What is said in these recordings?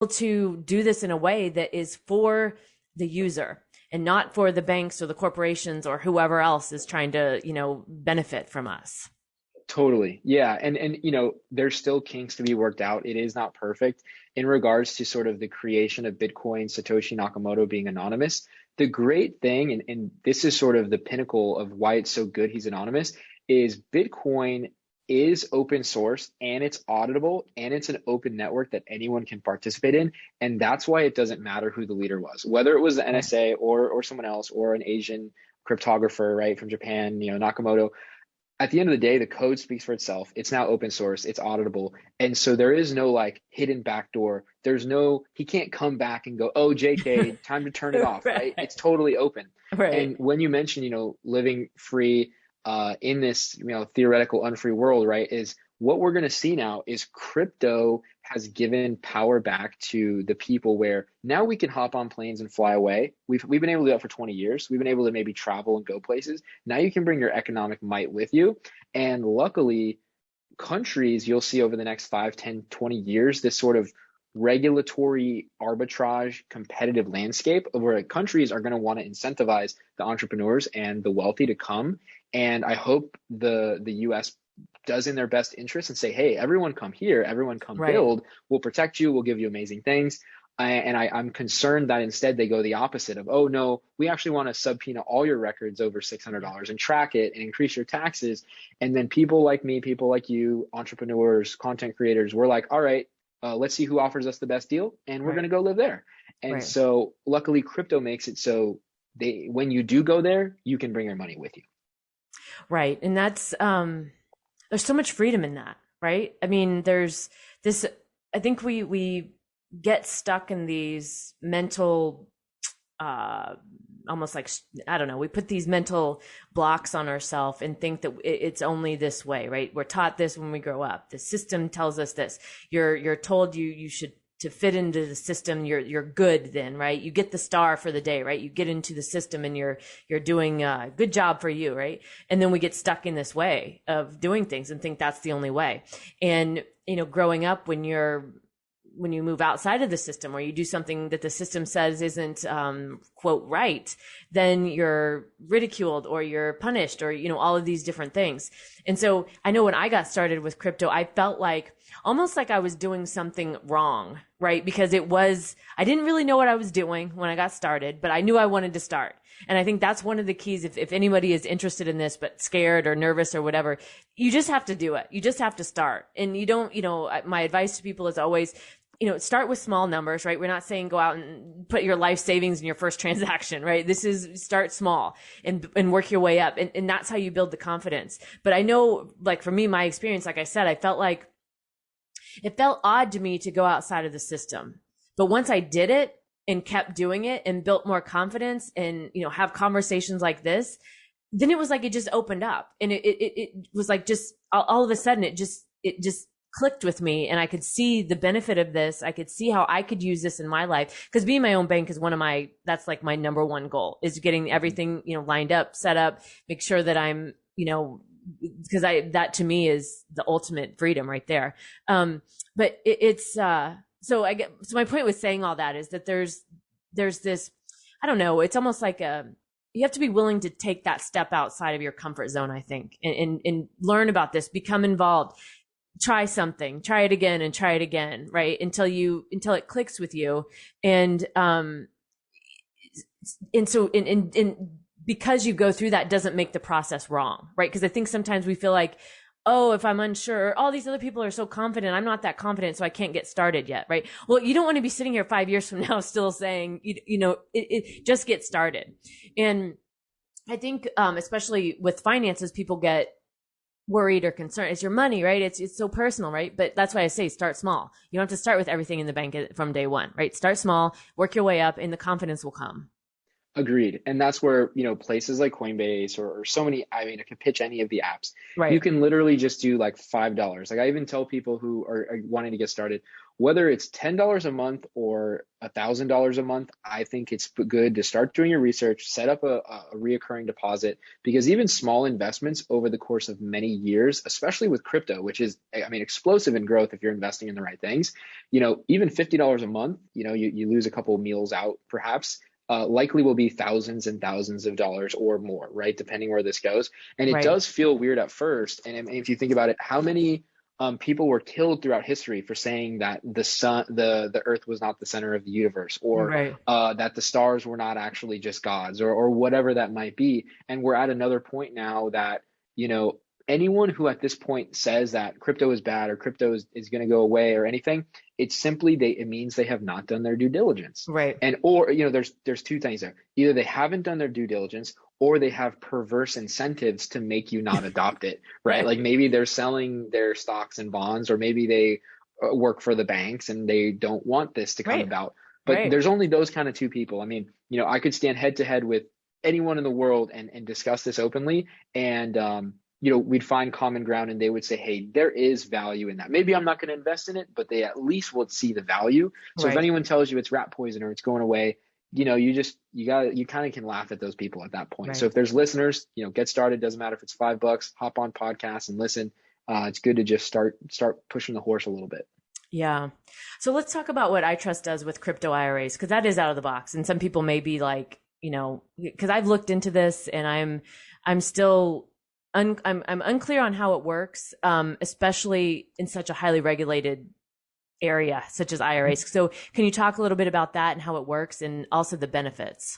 to do this in a way that is for the user and not for the banks or the corporations or whoever else is trying to, benefit from us. Totally. Yeah. And there's still kinks to be worked out. It is not perfect in regards to sort of the creation of Bitcoin, Satoshi Nakamoto being anonymous. The great thing, and this is sort of the pinnacle of why it's so good he's anonymous, is Bitcoin is open source and it's auditable and it's an open network that anyone can participate in. And that's why it doesn't matter who the leader was, whether it was the NSA or someone else or an Asian cryptographer, right, from Japan, Nakamoto. At the end of the day, the code speaks for itself. It's now open source. It's auditable. And so there is no like hidden backdoor. He can't come back and go, oh, JK, time to turn it off, right? It's totally open. Right. And when you mention, living free in this, theoretical unfree world, right, is what we're going to see now is crypto has given power back to the people where now we can hop on planes and fly away. We've been able to do that for 20 years. We've been able to maybe travel and go places. Now you can bring your economic might with you. And luckily, countries, you'll see over the next 5, 10, 20 years, this sort of regulatory arbitrage competitive landscape of where countries are going to want to incentivize the entrepreneurs and the wealthy to come. And I hope the US does in their best interest and say, hey, everyone come here, everyone come build, we'll protect you, we'll give you amazing things. I'm concerned that instead they go the opposite of, oh no, we actually want to subpoena all your records over $600 and track it and increase your taxes. And then people like me, people like you, entrepreneurs, content creators, we're like, all right, let's see who offers us the best deal and we're going to go live there. And so luckily crypto makes it so when you do go there, you can bring your money with you. Right. And that's, there's so much freedom in that, right? I mean, there's this, I think we get stuck in these mental, almost like, I don't know, we put these mental blocks on ourselves and think that it's only this way, right? We're taught this when we grow up. The system tells us this. You're told you should, to fit into the system, you're good then, right? You get the star for the day, right? You get into the system and you're doing a good job for you, right? And then we get stuck in this way of doing things and think that's the only way. And, growing up when you move outside of the system or you do something that the system says isn't, quote, right, then you're ridiculed or you're punished or, all of these different things. And so I know when I got started with crypto, I felt like almost like I was doing something wrong, right? Because I didn't really know what I was doing when I got started, but I knew I wanted to start. And I think that's one of the keys. If anybody is interested in this, but scared or nervous or whatever, you just have to do it. You just have to start. And you don't, my advice to people is always, start with small numbers, right? We're not saying go out and put your life savings in your first transaction, right? This is start small and work your way up. And that's how you build the confidence. But I know, like for me, my experience, like I said, it felt odd to me to go outside of the system. But once I did it and kept doing it and built more confidence and, have conversations like this, then it was like it just opened up. And it was like just all of a sudden it just clicked with me and I could see the benefit of this. I could see how I could use this in my life, because being my own bank is that's like my number one goal, is getting everything, lined up, set up, make sure that I'm, because that to me is the ultimate freedom right there. But so my point with saying all that is that there's this, I don't know, it's almost like you have to be willing to take that step outside of your comfort zone, I think, and learn about this, become involved, try something, try it again and try it again, right? Until it clicks with you. And so because you go through that doesn't make the process wrong, right? Because I think sometimes we feel like, oh, if I'm unsure, all these other people are so confident, I'm not that confident, so I can't get started yet, right? Well, you don't want to be sitting here 5 years from now still saying, it just get started. And I think, especially with finances, people get worried or concerned. It's your money, right? It's so personal, right? But that's why I say start small. You don't have to start with everything in the bank from day one, right? Start small, work your way up, and the confidence will come. Agreed. And that's where, places like Coinbase or so many, I could pitch any of the apps. Right. You can literally just do like $5. Like I even tell people who are wanting to get started, whether it's $10 a month or $1,000 a month, I think it's good to start doing your research, set up a reoccurring deposit, because even small investments over the course of many years, especially with crypto, which is, I mean, explosive in growth if you're investing in the right things, even $50 a month, you lose a couple of meals out perhaps, likely will be thousands and thousands of dollars or more, right? Depending where this goes. And it Right. does feel weird at first. And if you think about it, how many people were killed throughout history for saying that the Earth was not the center of the universe, or Right. that the stars were not actually just gods, or whatever that might be. And we're at another point now that, anyone who at this point says that crypto is bad or crypto is going to go away or anything, it's simply it means they have not done their due diligence. Right. And or there's two things there. Either they haven't done their due diligence, or they have perverse incentives to make you not adopt it, right? Like maybe they're selling their stocks and bonds, or maybe they work for the banks and they don't want this to come about. But there's only those kind of two people. I mean, I could stand head to head with anyone in the world and discuss this openly, and we'd find common ground, and they would say, hey, there is value in that. Maybe I'm not going to invest in it, but they at least will see the value. So if anyone tells you it's rat poison or it's going away, you kind of can laugh at those people at that point. So if there's listeners, get started. Doesn't matter if it's $5, hop on podcasts and listen. It's good to just start pushing the horse a little bit. Yeah. So let's talk about what iTrust does with crypto IRAs, because that is out of the box. And some people may be like, because I've looked into this and I'm still I'm unclear on how it works, especially in such a highly regulated area such as IRAs. So can you talk a little bit about that and how it works, and also the benefits?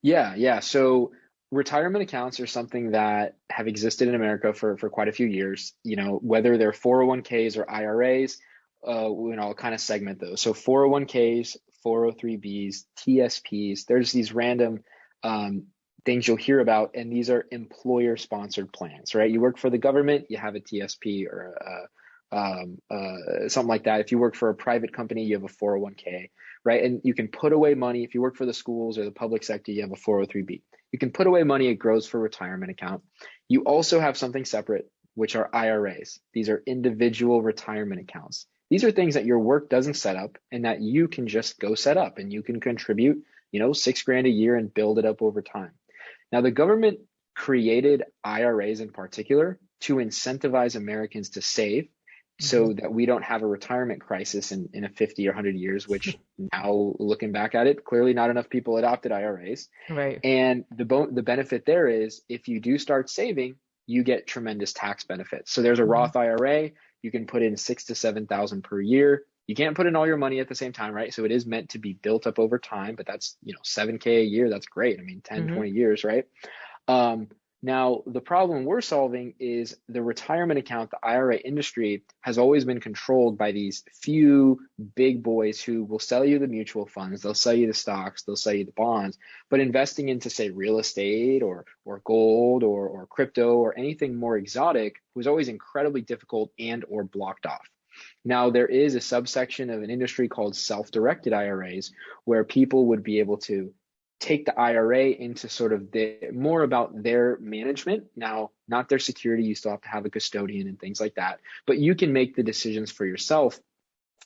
Yeah. So retirement accounts are something that have existed in America for quite a few years, whether they're 401ks or IRAs, I'll kind of segment those. So 401ks, 403bs, TSPs, there's these random things you'll hear about, and these are employer sponsored plans, right? You work for the government, you have a TSP or something like that. If you work for a private company, you have a 401k, right? And you can put away money. If you work for the schools or the public sector, you have a 403b. You can put away money, it grows for retirement account. You also have something separate, which are IRAs. These are individual retirement accounts. These are things that your work doesn't set up and that you can just go set up, and you can contribute, $6,000 a year and build it up over time. Now, the government created IRAs in particular to incentivize Americans to save, so that we don't have a retirement crisis in a 50 or 100 years, which now looking back at it, clearly not enough people adopted IRAs. Right. And the benefit there is, if you do start saving, you get tremendous tax benefits. So there's a Roth IRA. You can put in $6,000 to $7,000 per year. You can't put in all your money at the same time, right? So it is meant to be built up over time, but that's, $7,000 a year. That's great. I mean, 10, 20 years, right? Now, the problem we're solving is the retirement account. The IRA industry has always been controlled by these few big boys who will sell you the mutual funds, they'll sell you the stocks, they'll sell you the bonds, but investing into, say, real estate or gold or crypto or anything more exotic was always incredibly difficult and or blocked off. Now, there is a subsection of an industry called self-directed IRAs, where people would be able to take the IRA into sort of more about their management. Now, not their security. You still have to have a custodian and things like that, but you can make the decisions for yourself.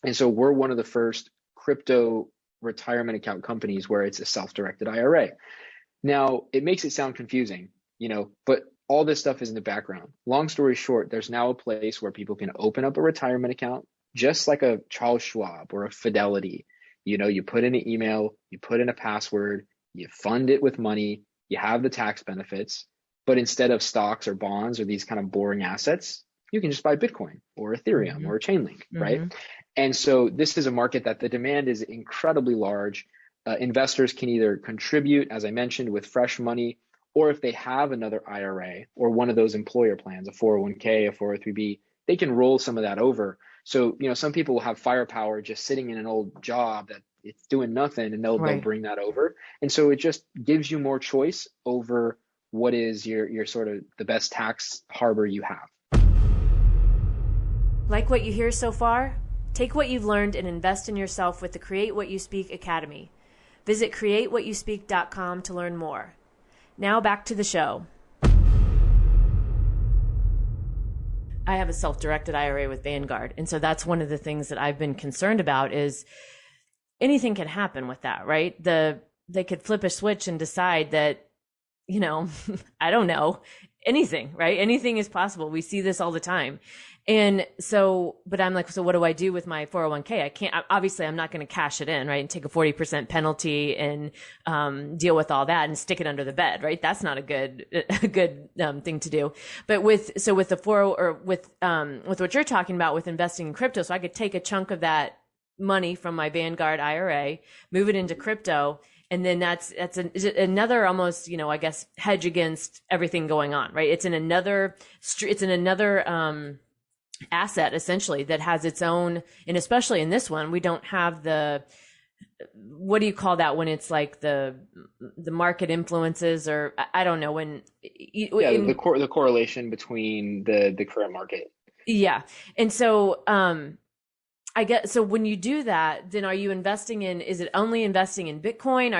And so we're one of the first crypto retirement account companies where it's a self-directed IRA. Now, it makes it sound confusing, but all this stuff is in the background. Long story short, there's now a place where people can open up a retirement account, just like a Charles Schwab or a Fidelity. You put in an email, you put in a password, you fund it with money, you have the tax benefits, but instead of stocks or bonds or these kind of boring assets, you can just buy Bitcoin or Ethereum or Chainlink, right? And so this is a market that the demand is incredibly large. Investors can either contribute, as I mentioned, with fresh money, or if they have another IRA or one of those employer plans, a 401k, a 403b, they can roll some of that over. So, some people will have firepower just sitting in an old job that it's doing nothing, and they'll bring that over. And so it just gives you more choice over what is your sort of the best tax harbor you have. Like what you hear so far? Take what you've learned and invest in yourself with the Create What You Speak Academy. Visit createwhatyouspeak.com to learn more. Now back to the show. I have a self-directed IRA with Vanguard. And so that's one of the things that I've been concerned about is anything can happen with that, right? They could flip a switch and decide that, you know, I don't know, anything, right? Anything is possible. We see this all the time. And so, but I'm like, so what do I do with my 401k? I can't, obviously I'm not going to cash it in, right? And take a 40% penalty and, deal with all that and stick it under the bed, right? That's not a good, thing to do. But with the with what you're talking about with investing in crypto, so I could take a chunk of that money from my Vanguard IRA, move it into crypto. And then that's another almost, you know, I guess hedge against everything going on, right? It's in another, asset essentially that has its own, and especially in this one we don't have the, what do you call that when it's like the market influences, or I don't know when The correlation between the current market. yeah. And so I get, so when you do that, then are you investing in, is it only investing in Bitcoin?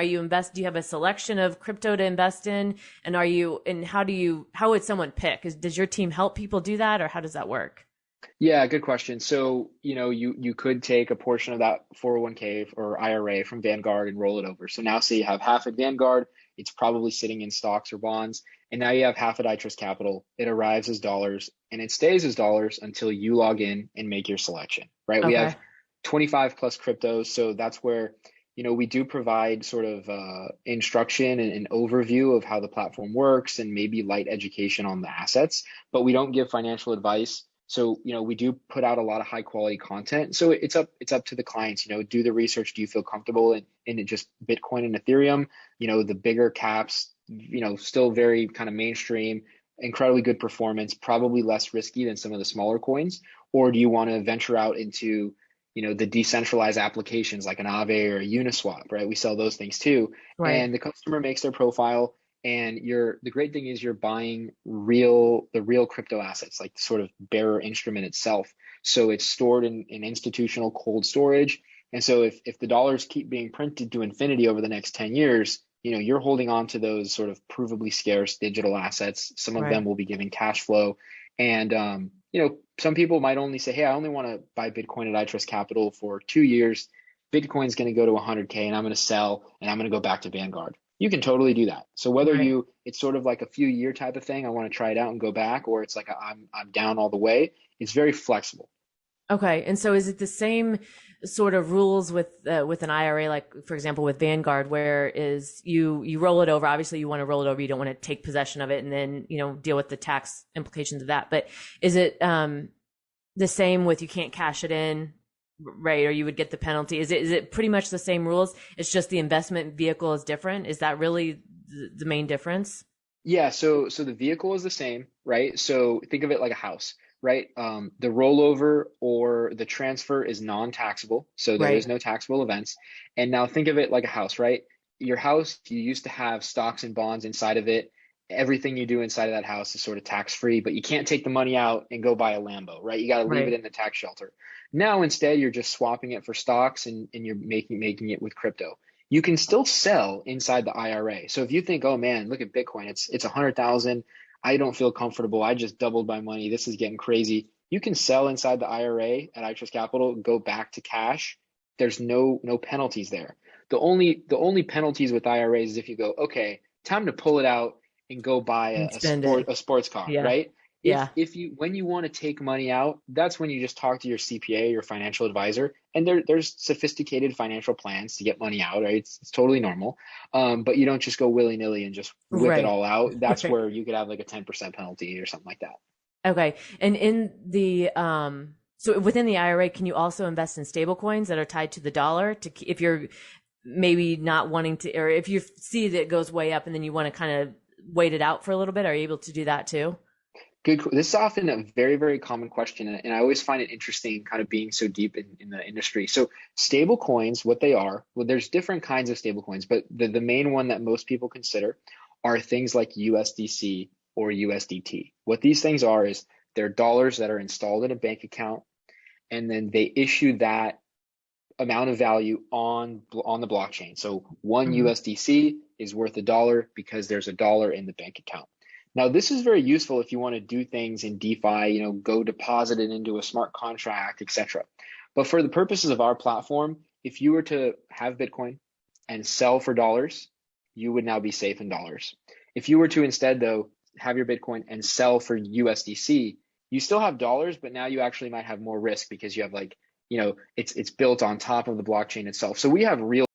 Do you have a selection of crypto to invest in? And how would someone pick? Does your team help people do that, or how does that work? Yeah, good question. So, you could take a portion of that 401k or IRA from Vanguard and roll it over. So now say you have half at Vanguard, it's probably sitting in stocks or bonds. And now you have half at iTrust Capital. It arrives as dollars and it stays as dollars until you log in and make your selection, right? We Okay. have 25 plus cryptos. So that's where, we do provide sort of instruction and an overview of how the platform works and maybe light education on the assets, but we don't give financial advice. So, we do put out a lot of high quality content. So it's up to the clients, do the research. Do you feel comfortable in it just Bitcoin and Ethereum? The bigger caps, still very kind of mainstream, incredibly good performance, probably less risky than some of the smaller coins. Or do you want to venture out into, the decentralized applications like an Aave or a Uniswap, right? We sell those things too. Right. And the customer makes their profile. And the great thing is you're buying the real crypto assets, like the sort of bearer instrument itself. So it's stored in institutional cold storage. And so if the dollars keep being printed to infinity over the next 10 years, you're holding on to those sort of provably scarce digital assets. Some of them Right. will be giving cash flow. And, some people might only say, hey, I only want to buy Bitcoin at iTrust Capital for 2 years. Bitcoin's going to go to 100K and I'm going to sell and I'm going to go back to Vanguard. You can totally do that. So Right. it's sort of like a few year type of thing. I want to try it out and go back, or it's like I'm down all the way. It's very flexible. Okay. And so is it the same sort of rules with an IRA, like for example with Vanguard, where is you roll it over? Obviously you want to roll it over. You don't want to take possession of it and then, deal with the tax implications of that. But is it the same with, you can't cash it in, right? Or you would get the penalty. Is it pretty much the same rules? It's just the investment vehicle is different. Is that really the main difference? Yeah. So the vehicle is the same, right? So think of it like a house, right? The rollover or the transfer is non-taxable. So there is Right. no taxable events. And now think of it like a house, right? Your house, you used to have stocks and bonds inside of it. Everything you do inside of that house is sort of tax free, but you can't take the money out and go buy a Lambo, right? You got to leave it Right. in the tax shelter. Now, instead, you're just swapping it for stocks and you're making it with crypto. You can still sell inside the IRA. So if you think, oh man, look at Bitcoin, it's 100,000. I don't feel comfortable. I just doubled my money. This is getting crazy. You can sell inside the IRA at iTrust Capital, go back to cash. There's no penalties there. The only penalties with IRAs is if you go, okay, time to pull it out and go buy And a spend it. sports car, Yeah. right? If Yeah. if you when you want to take money out, that's when you just talk to your CPA, your financial advisor, and there's sophisticated financial plans to get money out, right? It's totally normal. But you don't just go willy-nilly and just whip it Right. all out. That's Right. where you could have like a 10% penalty or something like that. Okay. And in the so within the IRA, can you also invest in stable coins that are tied to the dollar if you're maybe not wanting to, or if you see that it goes way up and then you want to kind of wait it out for a little bit, are you able to do that too? Good. This is often a very, very common question, and I always find it interesting kind of being so deep in the industry. So stable coins, what they are, well, there's different kinds of stable coins, but the main one that most people consider are things like USDC or USDT. What these things are is they're dollars that are installed in a bank account, and then they issue that amount of value on the blockchain. So one Hmm. USDC is worth $1 because there's $1 in the bank account. Now, this is very useful if you want to do things in DeFi, go deposit it into a smart contract, etc. But for the purposes of our platform, if you were to have Bitcoin and sell for dollars, you would now be safe in dollars. If you were to instead, though, have your Bitcoin and sell for USDC, you still have dollars, but now you actually might have more risk because you have it's built on top of the blockchain itself. So we have real